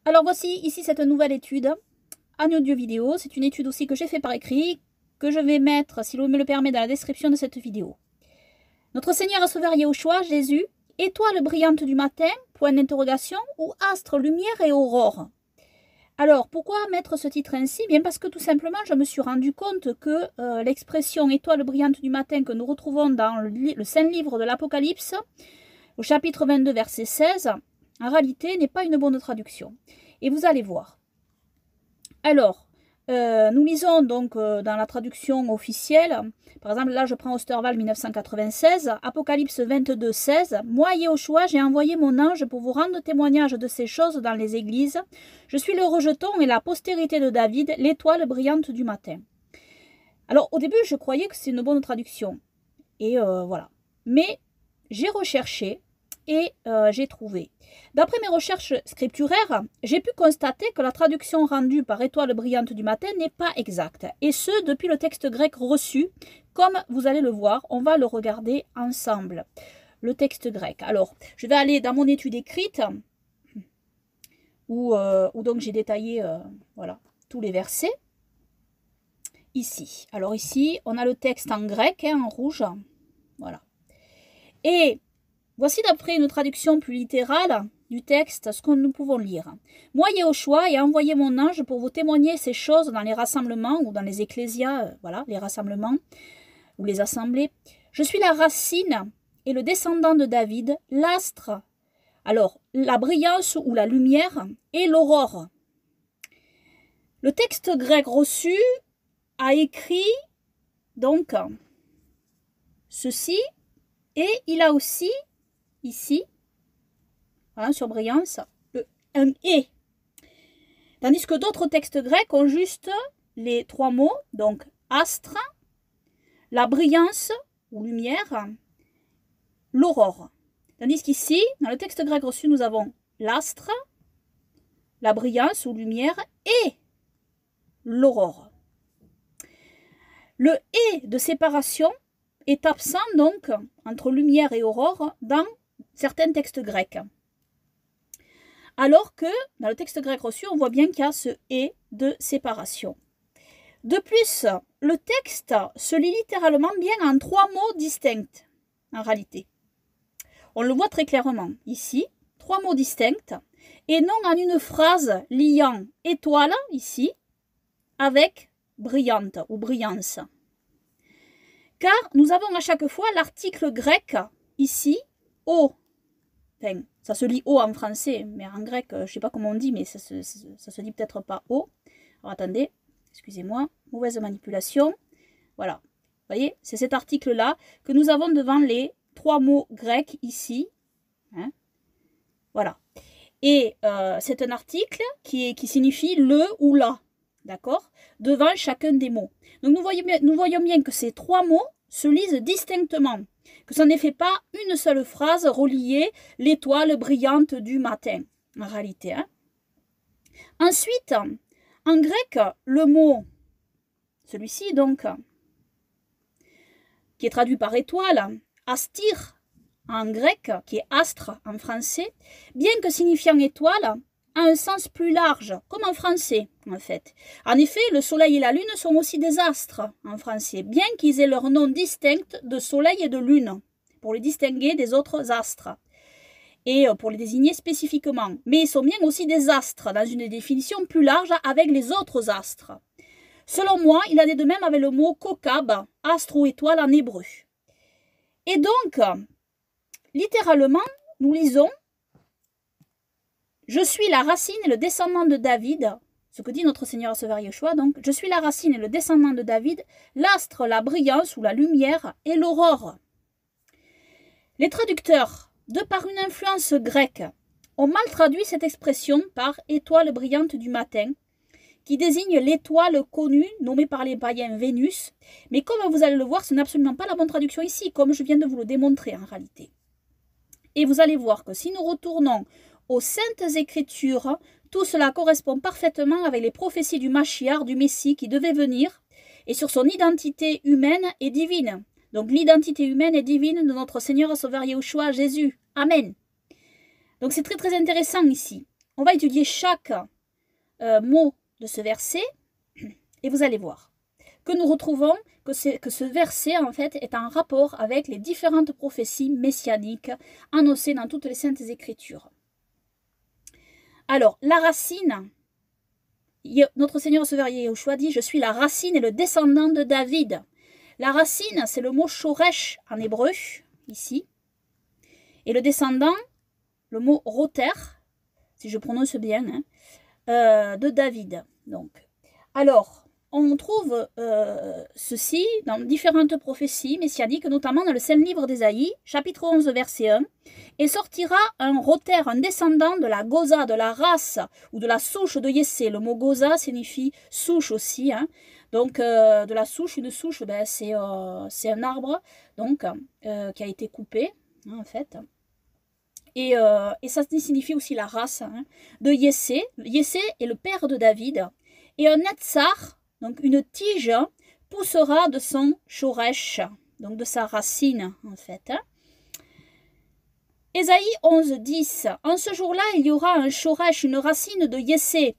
Alors voici ici cette nouvelle étude en audio vidéo. C'est une étude aussi que j'ai fait par écrit, que je vais mettre, si l'on me le permet, dans la description de cette vidéo. Notre Seigneur a sauvé Yahushua, Jésus, étoile brillante du matin, point d'interrogation, ou astre, lumière et aurore. Alors, pourquoi mettre ce titre ainsi? Bien parce que tout simplement, je me suis rendu compte que l'expression étoile brillante du matin que nous retrouvons dans le Saint Livre de l'Apocalypse, au chapitre 22, verset 16, en réalité, n'est pas une bonne traduction. Et vous allez voir. Alors, nous lisons donc dans la traduction officielle, par exemple, là je prends Osterwald 1996, Apocalypse 22, 16. « Moi, Yahushua, j'ai envoyé mon ange pour vous rendre témoignage de ces choses dans les églises. Je suis le rejeton et la postérité de David, l'étoile brillante du matin. » Alors, au début, je croyais que c'est une bonne traduction. Et voilà. Mais j'ai recherché. Et j'ai trouvé. D'après mes recherches scripturaires, j'ai pu constater que la traduction rendue par étoile brillante du matin n'est pas exacte. Et ce, depuis le texte grec reçu. Comme vous allez le voir, on va le regarder ensemble. Le texte grec. Alors, je vais aller dans mon étude écrite, où donc j'ai détaillé voilà, tous les versets. Ici. Alors ici, on a le texte en grec, hein, en rouge. Voilà. Et voici d'après une traduction plus littérale du texte ce que nous pouvons lire. « Moi, Yahushua, ai envoyé mon ange pour vous témoigner ces choses dans les rassemblements ou dans les ecclésias, voilà, les rassemblements ou les assemblées. Je suis la racine et le descendant de David, l'astre, alors la brillance ou la lumière et l'aurore. » Le texte grec reçu a écrit donc ceci et il a aussi ici, voilà, sur brillance, un « et ». Tandis que d'autres textes grecs ont juste les trois mots, donc astre, la brillance ou lumière, l'aurore. Tandis qu'ici, dans le texte grec reçu, nous avons l'astre, la brillance ou lumière et l'aurore. Le « et » de séparation est absent donc entre lumière et aurore dans certains textes grecs. Alors que dans le texte grec reçu, on voit bien qu'il y a ce « et » de séparation. De plus, le texte se lit littéralement bien en trois mots distincts, en réalité. On le voit très clairement ici, trois mots distincts, et non en une phrase liant étoile, ici, avec brillante ou brillance. Car nous avons à chaque fois l'article grec, ici, O. Enfin, ça se lit O en français, mais en grec, je ne sais pas comment on dit, mais ça se dit peut-être pas O. Alors attendez, excusez-moi, mauvaise manipulation. Voilà, vous voyez, c'est cet article-là que nous avons devant les trois mots grecs ici. Hein, voilà. Et c'est un article qui signifie le ou la, d'accord, devant chacun des mots. Donc nous voyons bien que ces trois mots se lisent distinctement, que ça ne fait pas une seule phrase reliée l'étoile brillante du matin, en réalité. Hein. Ensuite, en grec, le mot, celui-ci donc, qui est traduit par étoile, astir en grec, qui est astre en français, bien que signifiant étoile, a un sens plus large, comme en français, en fait. En effet, le soleil et la lune sont aussi des astres, en français, bien qu'ils aient leur nom distinct de soleil et de lune, pour les distinguer des autres astres, et pour les désigner spécifiquement. Mais ils sont bien aussi des astres, dans une définition plus large avec les autres astres. Selon moi, il en est de même avec le mot kokab, astre ou étoile en hébreu. Et donc, littéralement, nous lisons « Je suis la racine et le descendant de David », ce que dit notre Seigneur Sauveur Yahushua, donc « Je suis la racine et le descendant de David, l'astre, la brillance ou la lumière et l'aurore ». Les traducteurs, de par une influence grecque, ont mal traduit cette expression par « étoile brillante du matin », qui désigne l'étoile connue, nommée par les païens Vénus, mais comme vous allez le voir, ce n'est absolument pas la bonne traduction ici, comme je viens de vous le démontrer en réalité. Et vous allez voir que si nous retournons aux Saintes Écritures, tout cela correspond parfaitement avec les prophéties du Mashiach, du Messie qui devait venir, et sur son identité humaine et divine. Donc l'identité humaine et divine de notre Seigneur et Sauveur Yahushua, Jésus. Amen. Donc c'est très très intéressant ici. on va étudier chaque mot de ce verset et vous allez voir que nous retrouvons que ce verset en fait est en rapport avec les différentes prophéties messianiques annoncées dans toutes les saintes écritures. Alors, la racine, notre Seigneur Sauveur Yahushua dit « Je suis la racine et le descendant de David ». La racine, c'est le mot shoresh en hébreu, ici. Et le descendant, le mot roter, si je prononce bien, de David. Donc, alors, on trouve ceci dans différentes prophéties messianiques, notamment dans le Saint Livre d'Ésaïe, chapitre 11, verset 1. « Et sortira un roter, un descendant de la goza, de la race ou de la souche de Yessé ». Le mot goza signifie souche aussi, hein. Donc, de la souche, une souche, ben, c'est un arbre donc, qui a été coupé, hein, en fait. Et ça signifie aussi la race, hein, de Yessé. Yessé est le père de David. Et un netzar, donc une tige, poussera de son shoresh, donc de sa racine, en fait. Hein. Ésaïe 11, 10. En ce jour-là, il y aura un shoresh, une racine de Yessé,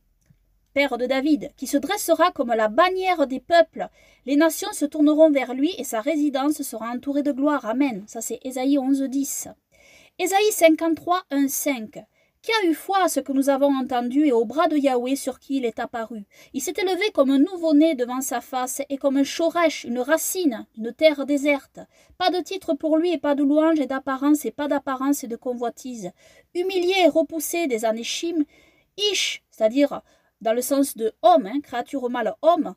père de David, qui se dressera comme la bannière des peuples. Les nations se tourneront vers lui et sa résidence sera entourée de gloire. Amen. Ça, c'est Ésaïe 11, 10. Ésaïe 53, 1, 5. Qui a eu foi à ce que nous avons entendu et au bras de Yahweh sur qui il est apparu? Il s'est élevé comme un nouveau-né devant sa face et comme un shoresh, une racine d'une terre déserte. Pas de titre pour lui et pas de louange et d'apparence et pas d'apparence et de convoitise. Humilié et repoussé des anéchim, ish, c'est-à-dire dans le sens de homme, hein, créature mâle homme,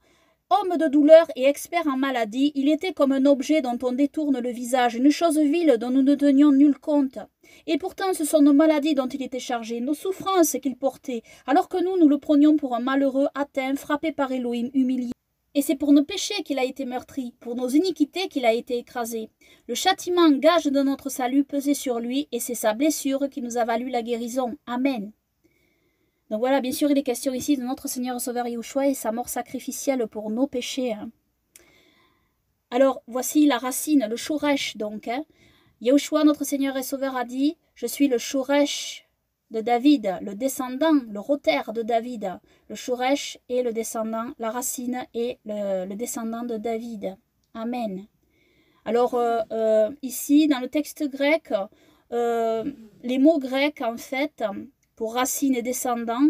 homme de douleur et expert en maladie, il était comme un objet dont on détourne le visage, une chose vile dont nous ne tenions nul compte. Et pourtant ce sont nos maladies dont il était chargé, nos souffrances qu'il portait, alors que nous le prenions pour un malheureux, atteint, frappé par Elohim, humilié. Et c'est pour nos péchés qu'il a été meurtri, pour nos iniquités qu'il a été écrasé. Le châtiment, gage de notre salut, pesait sur lui, et c'est sa blessure qui nous a valu la guérison. Amen. Donc voilà, bien sûr, il est question ici de notre Seigneur Sauveur Yahushua et sa mort sacrificielle pour nos péchés. Hein. Alors, voici la racine, le shoresh, donc. Hein. Yahushua, notre Seigneur et Sauveur, a dit « Je suis le shoresh de David, le descendant, le roter de David. » Le shoresh est le descendant, la racine est le descendant de David. Amen. Alors, ici, dans le texte grec, les mots grecs, en fait, pour racine et descendant,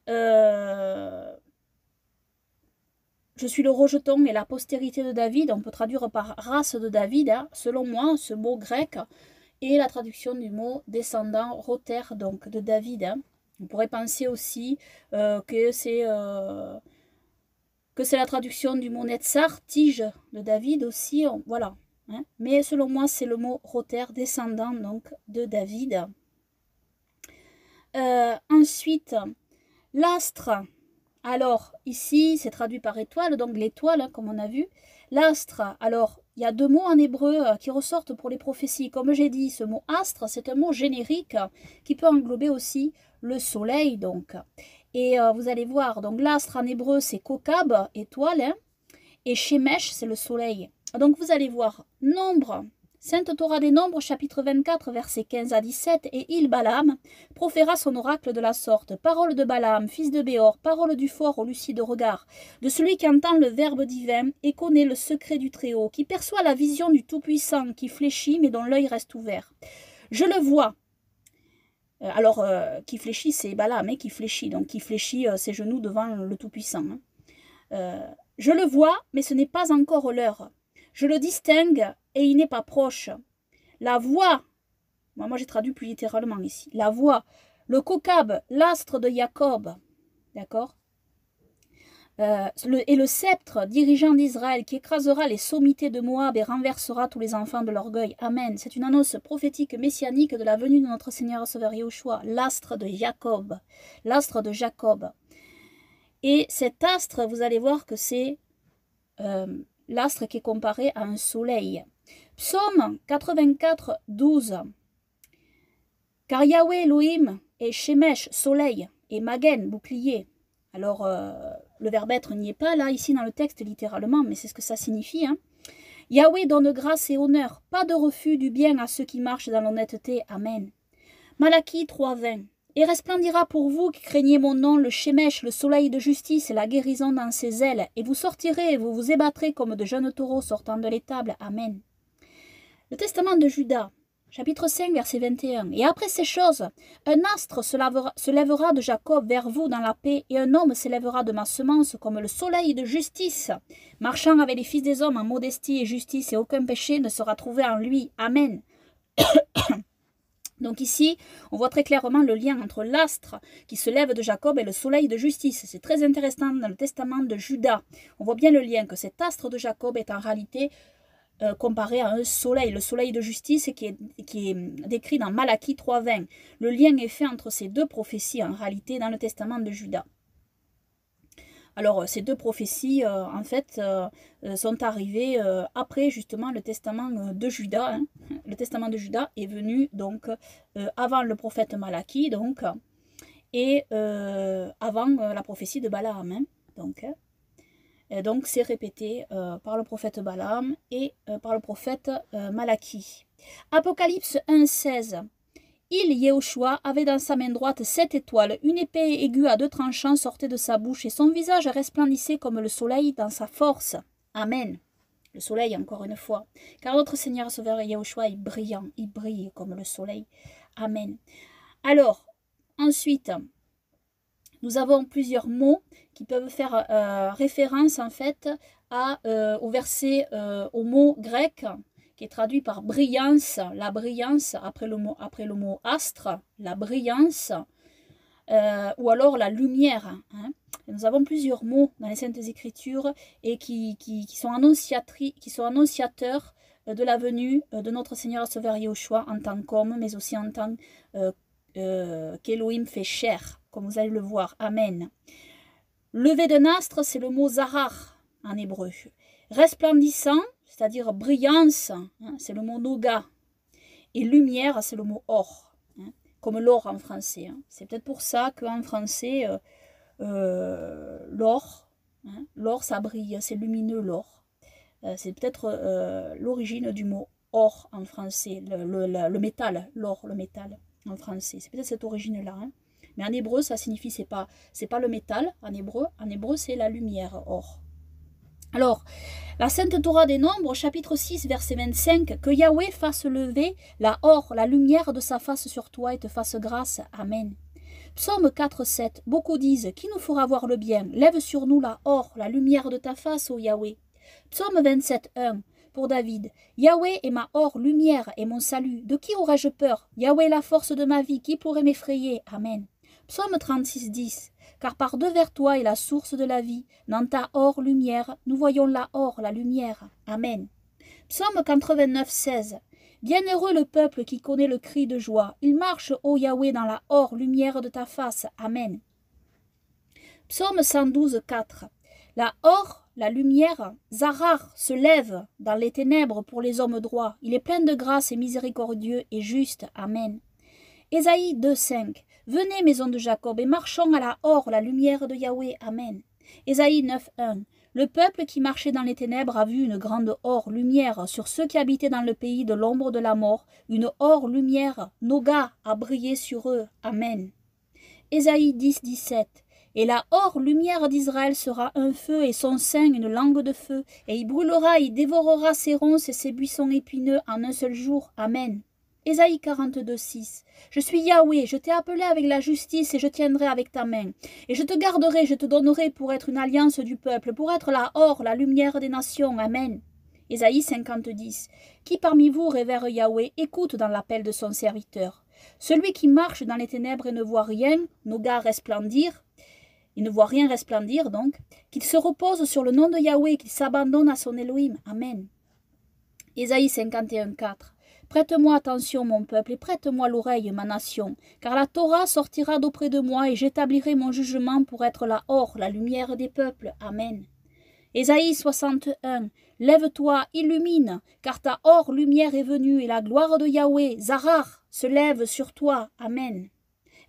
je suis le rejeton et la postérité de David, on peut traduire par race de David, hein. Selon moi, ce mot grec est la traduction du mot descendant, roter, donc de David. Hein. On pourrait penser aussi que c'est la traduction du mot netzar, tige de David aussi, voilà. Hein. Mais selon moi, c'est le mot roter, descendant donc de David. Ensuite, l'astre. Alors, ici, c'est traduit par étoile, donc l'étoile, hein, comme on a vu. L'astre, alors, il y a deux mots en hébreu qui ressortent pour les prophéties. Comme j'ai dit, ce mot astre, c'est un mot générique qui peut englober aussi le soleil, donc. Et vous allez voir, donc l'astre en hébreu, c'est kokab, étoile, hein, et shemesh, c'est le soleil. Donc, vous allez voir, nombre. Sainte Torah des Nombres, chapitre 24, versets 15 à 17, et il, Balaam, proféra son oracle de la sorte. Parole de Balaam, fils de Béor, parole du fort au lucide regard, de celui qui entend le verbe divin et connaît le secret du Très-Haut, qui perçoit la vision du Tout-Puissant, qui fléchit, mais dont l'œil reste ouvert. Je le vois. Alors, qui fléchit, c'est Balaam, hein, qui fléchit, donc qui fléchit ses genoux devant le Tout-Puissant. Hein. Je le vois, mais ce n'est pas encore l'heure. Je le distingue et il n'est pas proche. La voix, moi j'ai traduit plus littéralement ici, la voix, le kokab, l'astre de Jacob, d'accord, et le sceptre dirigeant d'Israël qui écrasera les sommités de Moab et renversera tous les enfants de l'orgueil. Amen. C'est une annonce prophétique messianique de la venue de notre Seigneur et Sauveur Yahushua, l'astre de Jacob, l'astre de Jacob. Et cet astre, vous allez voir que c'est l'astre qui est comparé à un soleil. Psaume 84, 12. Car Yahweh Elohim est Shemesh, soleil, et Magen, bouclier. Alors, le verbe être n'y est pas là, ici dans le texte, littéralement, mais c'est ce que ça signifie. Hein. Yahweh donne grâce et honneur, pas de refus du bien à ceux qui marchent dans l'honnêteté. Amen. Malachie 3, 20. Et resplendira pour vous qui craignez mon nom le Shemesh, le soleil de justice et la guérison dans ses ailes. Et vous sortirez et vous vous ébattrez comme de jeunes taureaux sortant de l'étable. Amen. Le testament de Judas, chapitre 5, verset 21. Et après ces choses, un astre se lèvera de Jacob vers vous dans la paix, et un homme s'élèvera de ma semence comme le soleil de justice, marchant avec les fils des hommes en modestie et justice, et aucun péché ne sera trouvé en lui. Amen. Donc ici, on voit très clairement le lien entre l'astre qui se lève de Jacob et le soleil de justice. C'est très intéressant dans le testament de Judas. On voit bien le lien que cet astre de Jacob est en réalité comparé à un soleil, le soleil de justice qui est décrit dans Malachie 3.20. Le lien est fait entre ces deux prophéties en réalité dans le testament de Judas. Alors, ces deux prophéties, en fait, sont arrivées après, justement, le testament de Judas. Hein. Le testament de Judas est venu, donc, avant le prophète Malachie, donc, et avant la prophétie de Balaam. Hein. Donc, c'est répété par le prophète Balaam et par le prophète Malachie. Apocalypse 1.16. Yehoshua avait dans sa main droite 7 étoiles, une épée aiguë à 2 tranchants sortait de sa bouche, et son visage resplendissait comme le soleil dans sa force. Amen. Le soleil, encore une fois. Car notre Seigneur Sauveur Yehoshua est brillant, il brille comme le soleil. Amen. Alors, ensuite, nous avons plusieurs mots qui peuvent faire référence, en fait, au verset, au mot grec, qui est traduit par brillance, la brillance, après le mot astre, la brillance, ou alors la lumière. Hein. Nous avons plusieurs mots dans les Saintes Écritures et qui sont annonciateurs de la venue de notre Seigneur Sauveur Yehoshua en tant qu'homme, mais aussi en tant qu'Elohim fait chair, comme vous allez le voir. Amen. Lever d'un astre, c'est le mot zarar en hébreu. Resplendissant, c'est-à-dire brillance, hein, c'est le mot noga. Et lumière, c'est le mot or, hein, comme l'or en français. Hein. C'est peut-être pour ça qu'en français, l'or, hein, l'or ça brille, c'est lumineux l'or. C'est peut-être l'origine du mot or en français, le métal, l'or, le métal en français. C'est peut-être cette origine-là. Hein. Mais en hébreu, ça signifie, c'est pas le métal en hébreu c'est la lumière, or. Alors, la Sainte Torah des Nombres, chapitre 6, verset 25, que Yahweh fasse lever la lumière de sa face sur toi et te fasse grâce. Amen. Psaume 4, 7, beaucoup disent, qui nous fera voir le bien? Lève sur nous la lumière de ta face, ô Yahweh. Psaume 27, 1, pour David, Yahweh est ma lumière et mon salut. De qui aurais-je peur? Yahweh est la force de ma vie, qui pourrait m'effrayer? Amen. Psaume 36, 10. Car par devers toi est la source de la vie. Dans ta lumière, nous voyons la lumière. Amen. Psaume 89, 16. Bienheureux le peuple qui connaît le cri de joie. Il marche, ô Yahweh, dans la lumière de ta face. Amen. Psaume 112, 4. La lumière, Zarar, se lève dans les ténèbres pour les hommes droits. Il est plein de grâce et miséricordieux et juste. Amen. Ésaïe 2, 5. Venez, maison de Jacob, et marchons à la lumière de Yahweh. Amen. Ésaïe 9, 1. Le peuple qui marchait dans les ténèbres a vu une grande lumière sur ceux qui habitaient dans le pays de l'ombre de la mort. Une lumière, Noga, a brillé sur eux. Amen. Ésaïe 10, 17. Et la lumière d'Israël sera un feu et son sein une langue de feu. Et il brûlera, il dévorera ses ronces et ses buissons épineux en un seul jour. Amen. Ésaïe 42, 6. Je suis Yahweh, je t'ai appelé avec la justice et je tiendrai avec ta main. Et je te garderai, je te donnerai pour être une alliance du peuple, pour être la lumière des nations. Amen. Ésaïe 50, 10. Qui parmi vous révère Yahweh, écoute dans l'appel de son serviteur. Celui qui marche dans les ténèbres et ne voit rien, il ne voit rien resplendir donc, qu'il se repose sur le nom de Yahweh, qu'il s'abandonne à son Elohim. Amen. Ésaïe 51, 4. Prête-moi attention, mon peuple, et prête-moi l'oreille, ma nation, car la Torah sortira d'auprès de moi, et j'établirai mon jugement pour être la lumière des peuples. Amen. Ésaïe 61. Lève-toi, illumine, car ta lumière est venue, et la gloire de Yahweh, Zarar, se lève sur toi. Amen.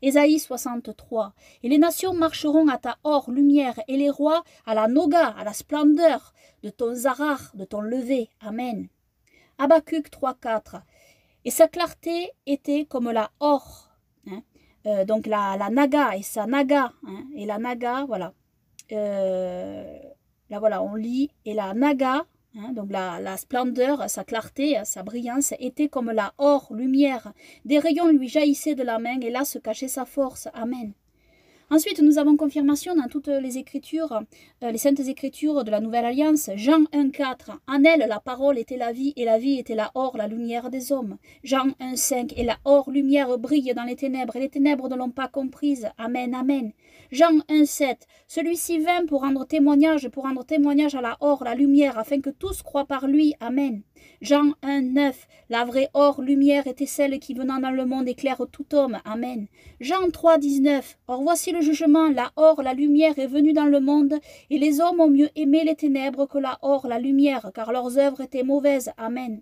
Ésaïe 63. Et les nations marcheront à ta lumière, et les rois à la Noga, à la splendeur de ton Zarar, de ton lever. Amen. Habakkuk 3, 4. Et sa clarté était comme la donc la naga et sa naga, hein, et la naga, voilà. Là, voilà, on lit, et la naga, hein, donc la splendeur, sa clarté, sa brillance, était comme la or, lumière. Des rayons lui jaillissaient de la main, et là se cachait sa force. Amen. Ensuite, nous avons confirmation dans toutes les Écritures, les Saintes Écritures de la Nouvelle Alliance. Jean 1,4. En elle, la parole était la vie, et la vie était la or, la lumière des hommes. Jean 1,5. Et la or, lumière, brille dans les ténèbres, et les ténèbres ne l'ont pas comprise. Amen, amen. Jean 1,7. Celui-ci vint pour rendre témoignage à la or, la lumière, afin que tous croient par lui. Amen. Jean 1,9. La vraie or, lumière, était celle qui venant dans le monde éclaire tout homme. Amen. Jean 3,19. Or voici le jugement, la or, la lumière est venue dans le monde, et les hommes ont mieux aimé les ténèbres que la or, la lumière, car leurs œuvres étaient mauvaises. Amen.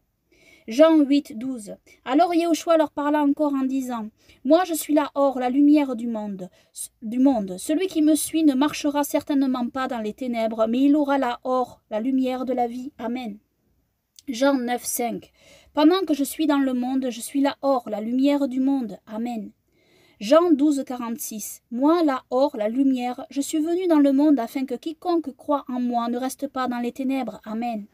Jean 8,12. Alors Yahushua leur parla encore en disant, moi je suis la or, la lumière du monde. Celui qui me suit ne marchera certainement pas dans les ténèbres, mais il aura la or, la lumière de la vie. Amen. Jean 9,5. Pendant que je suis dans le monde, je suis la or, la lumière du monde. Amen. Jean 12,46. Moi, la or, la lumière, je suis venu dans le monde afin que quiconque croit en moi ne reste pas dans les ténèbres. Amen.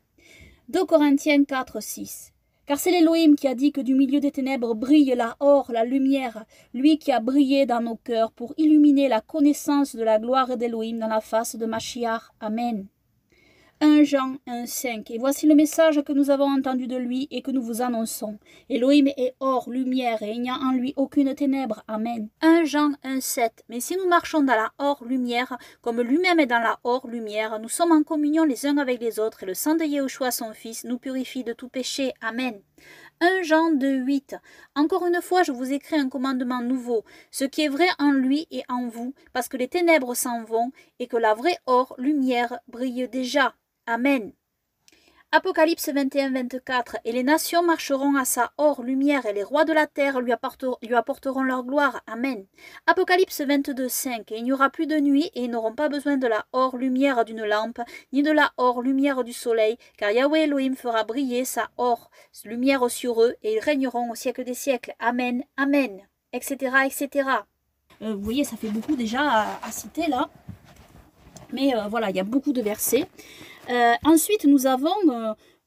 2 Corinthiens 4,6. Car c'est l'Élohim qui a dit que du milieu des ténèbres brille la or, la lumière, lui qui a brillé dans nos cœurs pour illuminer la connaissance de la gloire d'Élohim dans la face de Mashiach. Amen. 1 Jean 1,5. Et voici le message que nous avons entendu de lui et que nous vous annonçons. Elohim est or, lumière, et il n'y a en lui aucune ténèbre. Amen. 1 Jean 1,7. Mais si nous marchons dans la or, lumière, comme lui-même est dans la or, lumière, nous sommes en communion les uns avec les autres, et le sang de Yahushua, son Fils, nous purifie de tout péché. Amen. 1 Jean 2,8. Encore une fois, je vous écris un commandement nouveau, ce qui est vrai en lui et en vous, parce que les ténèbres s'en vont, et que la vraie or, lumière, brille déjà. Amen. Apocalypse 21-24. Et les nations marcheront à sa or lumière, et les rois de la terre lui apporteront leur gloire. Amen. Apocalypse 22-5. Et il n'y aura plus de nuit, et ils n'auront pas besoin de la or lumière d'une lampe, ni de la or lumière du soleil, car Yahweh Elohim fera briller sa or lumière sur eux, et ils régneront au siècle des siècles. Amen. Amen. Etc. etc. Vous voyez, ça fait beaucoup déjà à citer là. Mais voilà, il y a beaucoup de versets. Ensuite, nous avons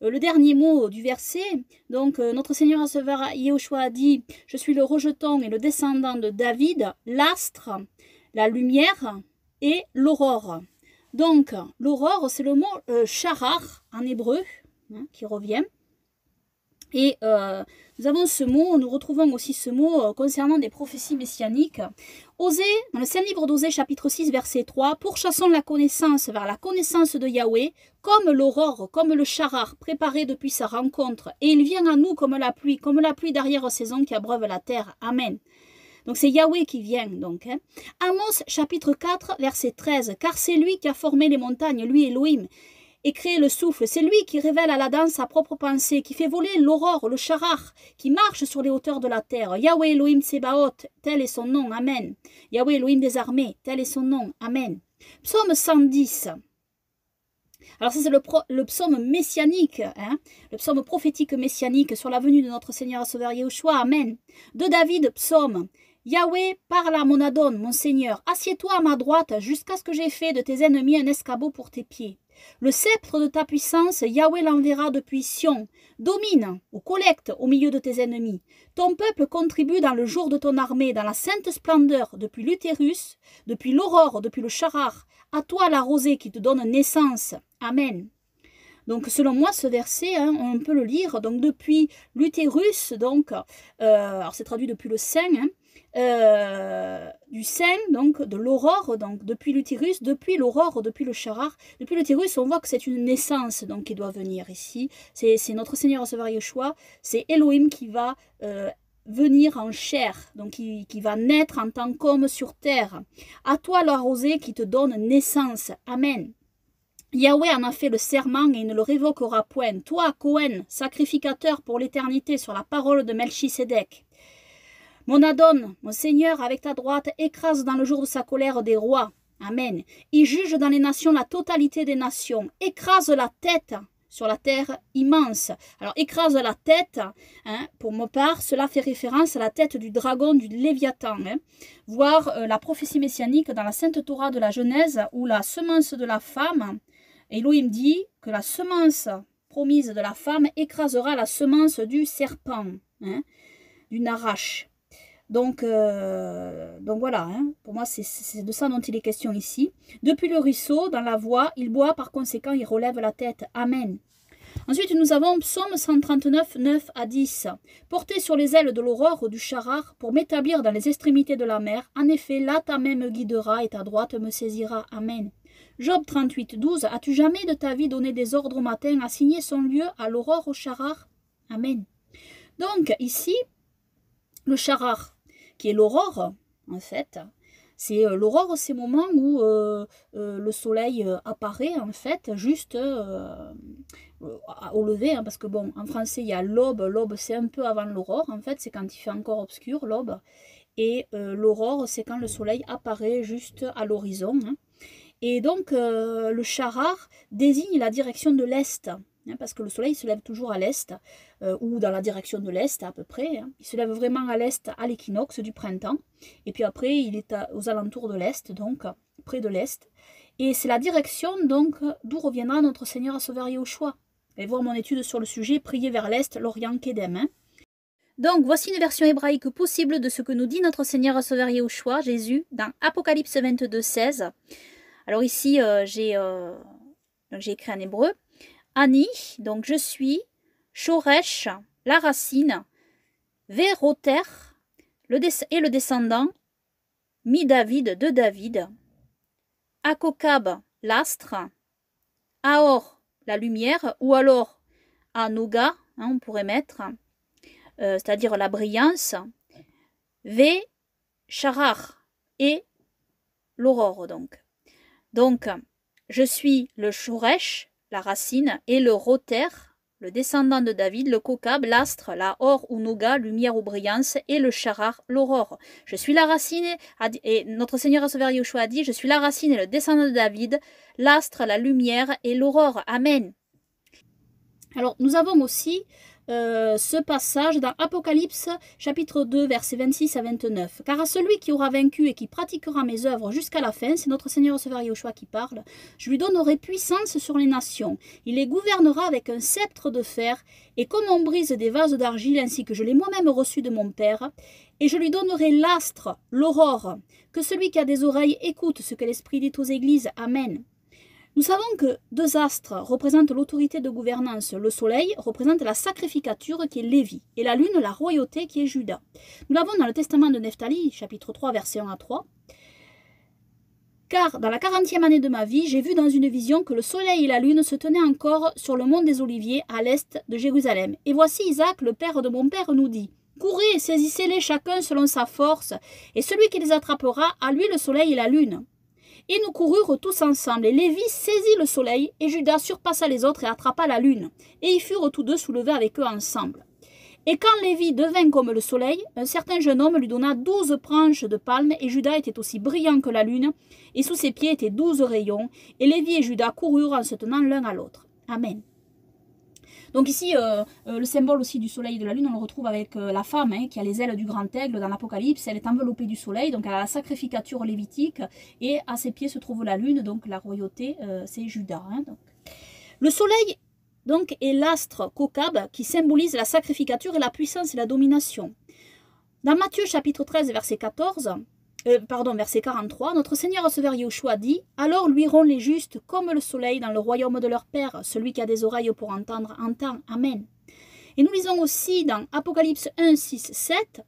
le dernier mot du verset. Donc, notre Seigneur Sauveur Yahushua a dit, « Je suis le rejeton et le descendant de David, l'astre, la lumière et l'aurore. » Donc, l'aurore, c'est le mot charar en hébreu, hein, qui revient. Et nous avons ce mot, nous retrouvons aussi ce mot concernant des prophéties messianiques. Osée, dans le Saint Livre d'Osée, chapitre 6, verset 3, « Pourchassons la connaissance vers la connaissance de Yahweh, comme l'aurore, comme le charar, préparé depuis sa rencontre, et il vient à nous comme la pluie d'arrière-saison qui abreuve la terre. Amen. » Donc c'est Yahweh qui vient. Donc, hein. Amos, chapitre 4, verset 13, « Car c'est lui qui a formé les montagnes, lui Elohim, et créer le souffle. C'est lui qui révèle à l'Adam sa propre pensée, qui fait voler l'aurore, le charar, qui marche sur les hauteurs de la terre. Yahweh Elohim Tsebaoth, tel est son nom. Amen. Yahweh Elohim des armées, tel est son nom. Amen. Psaume 110. Alors ça c'est le psaume messianique, hein, le psaume prophétique messianique sur la venue de notre Seigneur Sauveur Yahushua. Amen. De David, psaume. Yahweh, parle à mon Adon, mon Seigneur. Assieds-toi à ma droite jusqu'à ce que j'ai fait de tes ennemis un escabeau pour tes pieds. Le sceptre de ta puissance, Yahweh l'enverra depuis Sion. Domine ou collecte au milieu de tes ennemis. Ton peuple contribue dans le jour de ton armée, dans la sainte splendeur, depuis l'utérus, depuis l'aurore, depuis le charar. À toi la rosée qui te donne naissance. Amen. Donc selon moi ce verset, hein, on peut le lire donc depuis l'utérus, donc alors c'est traduit depuis le sein, hein, du sein, donc de l'aurore, donc depuis l'utérus, depuis l'aurore, depuis le charar, depuis l'utérus, on voit que c'est une naissance donc qui doit venir ici. C'est notre Seigneur Sauveur Yeshua, c'est Elohim qui va venir en chair, donc qui va naître en tant qu'homme sur terre. À toi la rosée qui te donne naissance. Amen. Yahweh en a fait le serment et il ne le révoquera point. Toi, Cohen, sacrificateur pour l'éternité sur la parole de Melchisédek. Mon Adon, mon Seigneur, avec ta droite, écrase dans le jour de sa colère des rois. Amen. Il juge dans les nations la totalité des nations. Écrase la tête sur la terre immense. Alors écrase la tête, hein, pour ma part, cela fait référence à la tête du dragon du Léviathan, hein, voire la prophétie messianique dans la Sainte Torah de la Genèse, où la semence de la femme, Elohim dit que la semence promise de la femme écrasera la semence du serpent, hein, du Narash. Donc voilà, hein, pour moi c'est de ça dont il est question ici. Depuis le ruisseau, dans la voie, il boit, par conséquent il relève la tête. Amen. Ensuite nous avons Psaume 139, 9 à 10. Porté sur les ailes de l'aurore ou du charar, pour m'établir dans les extrémités de la mer, en effet là ta main me guidera et ta droite me saisira. Amen. Job 38, 12. As-tu jamais de ta vie donné des ordres au matin, assigné son lieu à l'aurore au charar? Amen. Donc ici, le charar, qui est l'aurore, en fait, c'est l'aurore, c'est le moment où le soleil apparaît, en fait, juste au lever, hein, parce que bon, en français, il y a l'aube. L'aube, c'est un peu avant l'aurore, en fait, c'est quand il fait encore obscur, l'aube. Et l'aurore, c'est quand le soleil apparaît juste à l'horizon, hein. Et donc, le charar désigne la direction de l'est, hein, parce que le soleil se lève toujours à l'est, ou dans la direction de l'est à peu près. Hein. Il se lève vraiment à l'est à l'équinoxe du printemps. Et puis après, il est aux alentours de l'est, donc près de l'est. Et c'est la direction donc d'où reviendra notre Seigneur à Sauveur Yahushua. Allez voir mon étude sur le sujet, prier vers l'est, l'Orient, Kédem. Hein. Donc, voici une version hébraïque possible de ce que nous dit notre Seigneur à Sauveur Yahushua, Jésus, dans Apocalypse 22, 16. Alors ici, j'ai écrit en hébreu. Ani, donc je suis, Shoresh, la racine, Véroter, et le descendant, Mi-David, de David, Akokab, l'astre, Aor, la lumière, ou alors Anoga, hein, on pourrait mettre, c'est-à-dire la brillance, V, Charar, et l'aurore donc. Donc, je suis le Shoresh, la racine, et le Roter, le descendant de David, le Kokab, l'astre, la Or ou Noga, lumière ou brillance, et le Charar, l'aurore. Je suis la racine, et notre Seigneur Sauveur Yahushua a dit, je suis la racine et le descendant de David, l'astre, la lumière et l'aurore. Amen. Alors, nous avons aussi ce passage dans Apocalypse chapitre 2 versets 26 à 29. Car à celui qui aura vaincu et qui pratiquera mes œuvres jusqu'à la fin, c'est notre Seigneur Sauveur Yahushua qui parle, je lui donnerai puissance sur les nations. Il les gouvernera avec un sceptre de fer, et comme on brise des vases d'argile, ainsi que je l'ai moi-même reçu de mon Père, et je lui donnerai l'astre, l'aurore. Que celui qui a des oreilles écoute ce que l'Esprit dit aux églises. Amen. Nous savons que deux astres représentent l'autorité de gouvernance. Le soleil représente la sacrificature qui est Lévi et la lune la royauté qui est Juda. Nous l'avons dans le testament de Nephtali, chapitre 3, versets 1 à 3. Car dans la 40e année de ma vie, j'ai vu dans une vision que le soleil et la lune se tenaient encore sur le mont des Oliviers à l'est de Jérusalem. Et voici Isaac, le père de mon père, nous dit: courez, saisissez-les chacun selon sa force, et celui qui les attrapera, à lui le soleil et la lune. Et nous coururent tous ensemble, et Lévi saisit le soleil, et Judas surpassa les autres et attrapa la lune. Et ils furent tous deux soulevés avec eux ensemble. Et quand Lévi devint comme le soleil, un certain jeune homme lui donna 12 branches de palme, et Judas était aussi brillant que la lune, et sous ses pieds étaient 12 rayons, et Lévi et Judas coururent en se tenant l'un à l'autre. Amen. Donc ici, le symbole aussi du soleil et de la lune, on le retrouve avec la femme, hein, qui a les ailes du grand aigle dans l'Apocalypse. Elle est enveloppée du soleil, donc elle a la sacrificature lévitique, et à ses pieds se trouve la lune, donc la royauté, c'est Judas. Hein, donc. Le soleil donc, est l'astre Kokab qui symbolise la sacrificature et la puissance et la domination. Dans Matthieu chapitre 13, verset 14... verset 43, notre Seigneur Sauveur Yahushua dit: alors luiront les justes comme le soleil dans le royaume de leur Père. Celui qui a des oreilles pour entendre, entend. Amen. Et nous lisons aussi dans Apocalypse 1, 6, 7,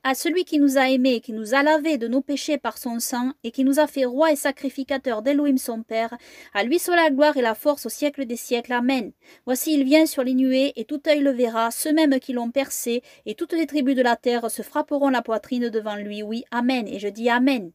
à celui qui nous a aimés, qui nous a lavés de nos péchés par son sang, et qui nous a fait roi et sacrificateur d'Elohim son Père, à lui soit la gloire et la force au siècle des siècles. Amen. Voici, il vient sur les nuées, et tout œil le verra, ceux mêmes qui l'ont percé, et toutes les tribus de la terre se frapperont la poitrine devant lui. Oui, Amen. Et je dis Amen.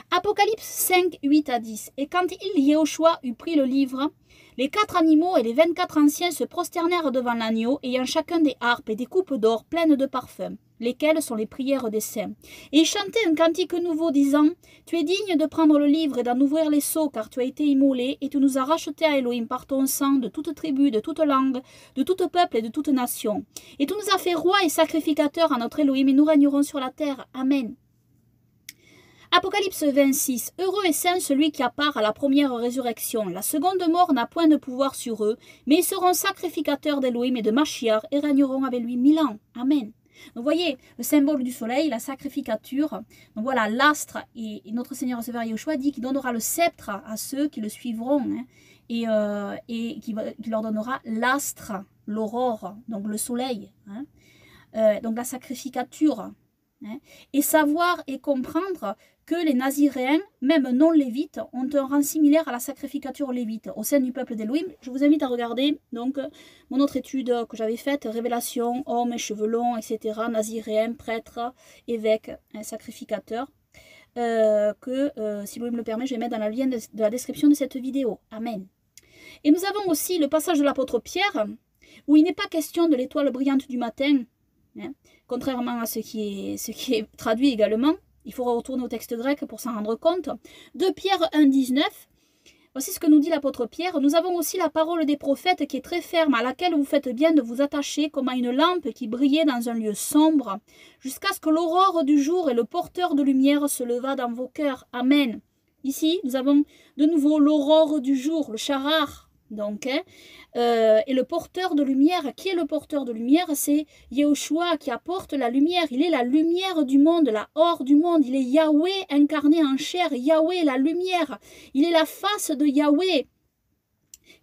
Apocalypse 5, 8 à 10. Et quand Yahushua eut pris le livre, les 4 animaux et les 24 anciens se prosternèrent devant l'agneau, ayant chacun des harpes et des coupes d'or pleines de parfums. lesquelles sont les prières des saints. Et il chantait un cantique nouveau disant « Tu es digne de prendre le livre et d'en ouvrir les sceaux, car tu as été immolé, et tu nous as rachetés à Elohim par ton sang de toute tribu, de toute langue, de tout peuple et de toute nation. Et tu nous as fait rois et sacrificateurs à notre Elohim, et nous régnerons sur la terre. Amen. » Apocalypse 26. Heureux et saint celui qui a part à la première résurrection. La seconde mort n'a point de pouvoir sur eux, mais ils seront sacrificateurs d'Elohim et de Mashiach et régneront avec lui 1000 ans. Amen. Donc, vous voyez, le symbole du soleil, la sacrificature. Donc voilà, l'astre, et notre Seigneur Sauveur Yahushua dit qu'il donnera le sceptre à ceux qui le suivront, hein, et qui leur donnera l'astre, l'aurore, donc le soleil. Hein, donc la sacrificature. Hein, et savoir et comprendre que les Naziréens, même non lévites, ont un rang similaire à la sacrificature lévite au sein du peuple d'Elohim. Je vous invite à regarder donc mon autre étude que j'avais faite, Révélation, hommes et cheveux longs, etc., Naziréens, prêtres, évêques, sacrificateurs, si Louis me le permet, je vais mettre dans le lien de la description de cette vidéo. Amen. Et nous avons aussi le passage de l'apôtre Pierre, où il n'est pas question de l'étoile brillante du matin, hein, contrairement à ce qui est traduit également. Il faudra retourner au texte grec pour s'en rendre compte. 2 Pierre 1, 19. Voici ce que nous dit l'apôtre Pierre. Nous avons aussi la parole des prophètes qui est très ferme, à laquelle vous faites bien de vous attacher comme à une lampe qui brillait dans un lieu sombre, jusqu'à ce que l'aurore du jour et le porteur de lumière se leva dans vos cœurs. Amen. Ici, nous avons de nouveau l'aurore du jour, le charar. Donc, hein, et le porteur de lumière, qui est le porteur de lumière? C'est Yahushua qui apporte la lumière. Il est la lumière du monde, la or du monde. Il est Yahweh incarné en chair. Yahweh, la lumière. Il est la face de Yahweh.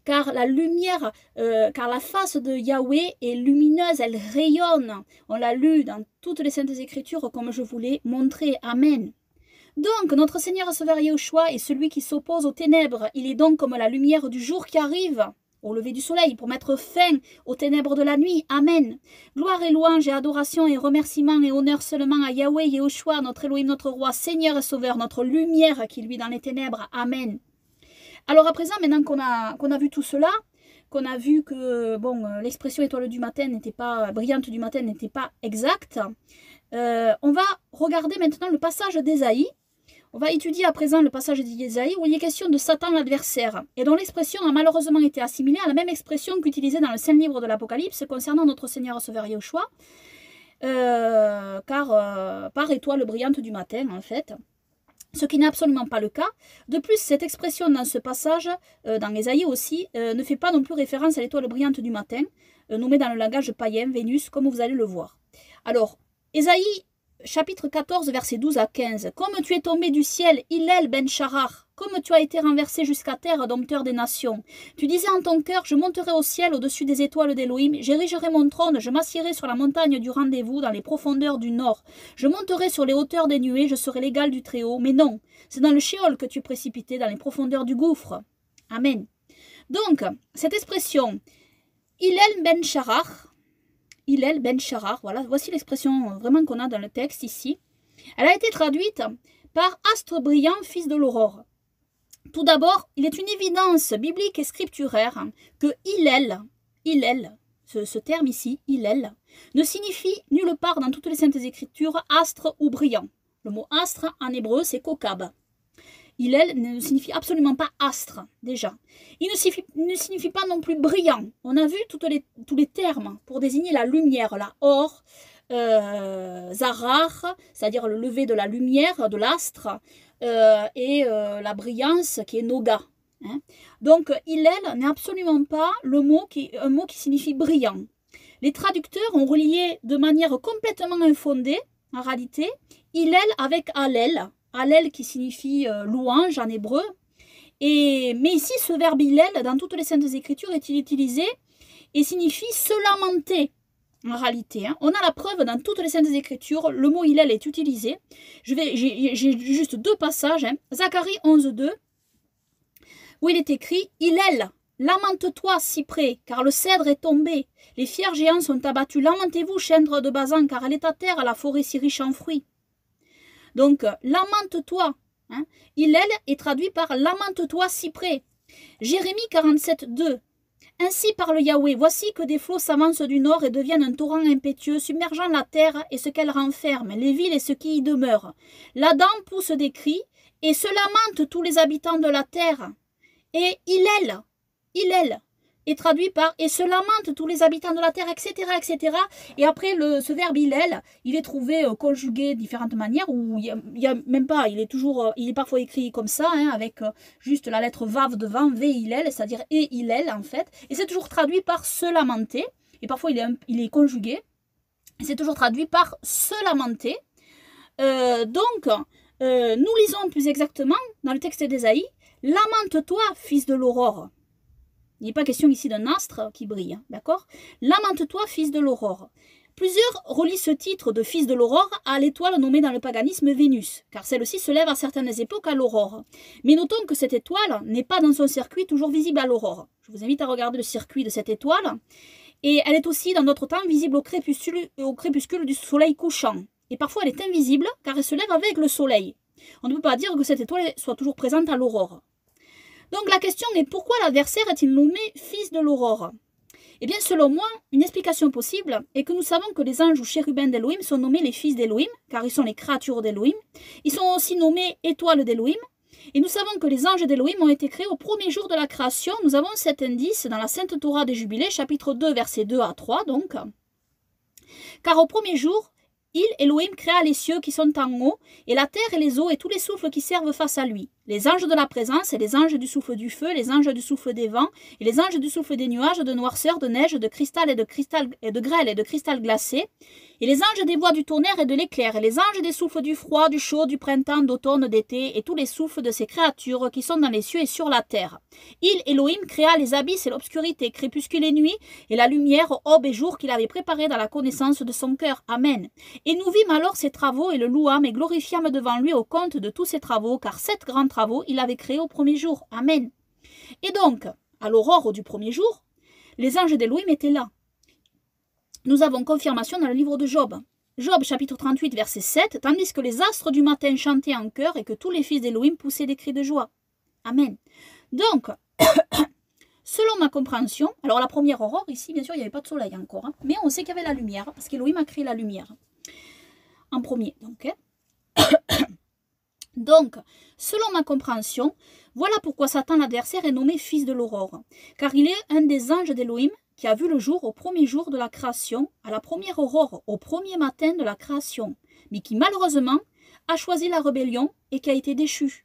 Car la lumière, car la face de Yahweh est lumineuse, elle rayonne. On l'a lu dans toutes les saintes écritures comme je vous l'ai montré. Amen. Donc, notre Seigneur Sauveur Yahushua est celui qui s'oppose aux ténèbres. Il est donc comme la lumière du jour qui arrive au lever du soleil pour mettre fin aux ténèbres de la nuit. Amen. Gloire et louange et adoration et remerciement et honneur seulement à Yahweh Yahushua, notre Elohim, notre roi, Seigneur et Sauveur, notre lumière qui lui dans les ténèbres. Amen. Alors à présent, maintenant qu'on a vu tout cela, qu'on a vu que bon, l'expression étoile du matin n'était pas, brillante du matin n'était pas exacte, on va regarder maintenant le passage d'Ésaïe. On va étudier à présent le passage d'Ésaïe où il est question de Satan l'adversaire et dont l'expression a malheureusement été assimilée à la même expression qu'utilisée dans le Saint Livre de l'Apocalypse concernant notre Seigneur Sauveur Yahushua, par étoile brillante du matin en fait, ce qui n'est absolument pas le cas. De plus, cette expression dans ce passage, dans Ésaïe aussi, ne fait pas non plus référence à l'étoile brillante du matin, nommée dans le langage païen Vénus, comme vous allez le voir. Alors, Ésaïe chapitre 14, versets 12 à 15. « Comme tu es tombé du ciel, Hillel ben Charar, comme tu as été renversé jusqu'à terre, dompteur des nations. Tu disais en ton cœur, je monterai au ciel au-dessus des étoiles d'Élohim, j'érigerai mon trône, je m'assiérai sur la montagne du rendez-vous dans les profondeurs du nord. Je monterai sur les hauteurs des nuées, je serai l'égal du Très-Haut. Mais non, c'est dans le Sheol que tu es précipité, dans les profondeurs du gouffre. » Amen. Donc, cette expression, Hillel ben Charar, Hillel ben Charar, voilà, voici l'expression vraiment qu'on a dans le texte ici. Elle a été traduite par astre brillant, fils de l'aurore. Tout d'abord, il est une évidence biblique et scripturaire que Hillel, ce terme ici, Hillel, ne signifie nulle part dans toutes les saintes écritures astre ou brillant. Le mot astre en hébreu c'est kokab. Hillel ne signifie absolument pas astre, déjà. Il ne signifie pas non plus brillant. On a vu tous les termes pour désigner la lumière, la or, zarar, c'est-à-dire le lever de la lumière, de l'astre, et la brillance qui est noga. Hein. Donc, Hillel n'est absolument pas un mot qui signifie brillant. Les traducteurs ont relié de manière complètement infondée, en réalité, Hillel avec Hallel, Hallel qui signifie louange en hébreu. Mais ici, ce verbe Hillel, dans toutes les saintes écritures, est utilisé et signifie se lamenter, en réalité. Hein. On a la preuve dans toutes les saintes écritures, le mot Hillel est utilisé. J'ai juste deux passages. Hein. Zacharie 11.2, où il est écrit « Hillel, lamente-toi, cyprès, car le cèdre est tombé. Les fiers géants sont abattus. Lamentez-vous, chêne de Bazan, car elle est à terre, la forêt si riche en fruits. » Donc, lamente-toi. Hein. Hillel est traduit par lamente-toi cyprès. Jérémie 47.2. Ainsi parle Yahweh, voici que des flots s'avancent du nord et deviennent un torrent impétueux, submergeant la terre et ce qu'elle renferme, les villes et ce qui y demeure. L'Adam pousse des cris, et se lamentent tous les habitants de la terre. Et Hillel, est traduit par « et se lamentent tous les habitants de la terre », etc., etc. Et après, ce verbe Hillel, il est trouvé conjugué de différentes manières, où il y a même pas, il est parfois écrit comme ça, hein, avec juste la lettre Vav devant, V Hillel, c'est-à-dire « et Hillel » en fait. Et c'est toujours traduit par « se lamenter », et parfois il est conjugué, et c'est toujours traduit par « se lamenter ». Nous lisons plus exactement dans le texte d'Ésaïe, « Lamente-toi, fils de l'aurore ». Il n'est pas question ici d'un astre qui brille, d'accord? Lamente-toi, fils de l'aurore. Plusieurs relient ce titre de fils de l'aurore à l'étoile nommée dans le paganisme Vénus, car celle-ci se lève à certaines époques à l'aurore. Mais notons que cette étoile n'est pas dans son circuit toujours visible à l'aurore. Je vous invite à regarder le circuit de cette étoile. Et elle est aussi, dans notre temps, visible au crépuscule du soleil couchant. Et parfois, elle est invisible, car elle se lève avec le soleil. On ne peut pas dire que cette étoile soit toujours présente à l'aurore. Donc la question est pourquoi l'adversaire est-il nommé fils de l'aurore? Eh bien, selon moi, une explication possible est que nous savons que les anges ou chérubins d'Elohim sont nommés les fils d'Elohim, car ils sont les créatures d'Elohim. Ils sont aussi nommés étoiles d'Elohim. Et nous savons que les anges d'Elohim ont été créés au premier jour de la création. Nous avons cet indice dans la Sainte Torah des Jubilés, chapitre 2, versets 2 à 3, donc. Car au premier jour, Elohim créa les cieux qui sont en haut, et la terre et les eaux, et tous les souffles qui servent face à lui. Les anges de la présence, et les anges du souffle du feu, les anges du souffle des vents, et les anges du souffle des nuages, de noirceur, de neige, de cristal et de grêle et de cristal glacé, et les anges des voix du tonnerre et de l'éclair, et les anges des souffles du froid, du chaud, du printemps, d'automne, d'été, et tous les souffles de ces créatures qui sont dans les cieux et sur la terre. Elohim créa les abysses et l'obscurité, crépuscule et nuit, et la lumière, aube et jour qu'il avait préparé dans la connaissance de son cœur. Amen. Et nous vîmes alors ses travaux, et le louâmes, et glorifiâmes devant lui au compte de tous ses travaux, car 7 grands travaux il avait créés au premier jour. Amen. Et donc, à l'aurore du premier jour, les anges d'Elohim étaient là. Nous avons confirmation dans le livre de Job. Job, chapitre 38, verset 7, tandis que les astres du matin chantaient en chœur et que tous les fils d'Elohim poussaient des cris de joie. Amen. Donc, selon ma compréhension, alors la première aurore, ici, bien sûr, il n'y avait pas de soleil encore, hein, mais on sait qu'il y avait la lumière, parce qu'Elohim a créé la lumière. En premier, donc. Donc, selon ma compréhension, voilà pourquoi Satan, l'adversaire, est nommé fils de l'aurore, car il est un des anges d'Elohim qui a vu le jour au premier jour de la création, à la première aurore, au premier matin de la création, mais qui malheureusement a choisi la rébellion et qui a été déchu.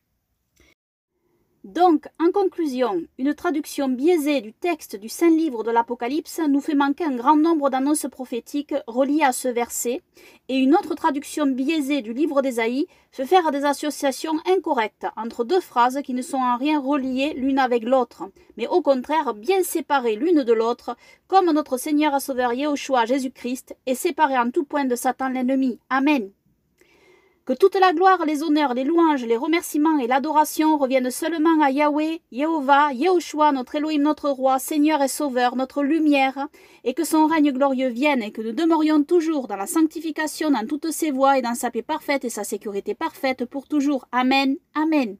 Donc, en conclusion, une traduction biaisée du texte du Saint-Livre de l'Apocalypse nous fait manquer un grand nombre d'annonces prophétiques reliées à ce verset, et une autre traduction biaisée du livre d'Ésaïe fait faire des associations incorrectes entre deux phrases qui ne sont en rien reliées l'une avec l'autre, mais au contraire bien séparées l'une de l'autre, comme notre Seigneur et Sauveur Yahushua Jésus-Christ est séparé en tout point de Satan l'ennemi. Amen. Que toute la gloire, les honneurs, les louanges, les remerciements et l'adoration reviennent seulement à Yahweh, Yehovah, Yahushua, notre Elohim, notre Roi, Seigneur et Sauveur, notre lumière, et que son règne glorieux vienne et que nous demeurions toujours dans la sanctification, dans toutes ses voies et dans sa paix parfaite et sa sécurité parfaite pour toujours. Amen. Amen.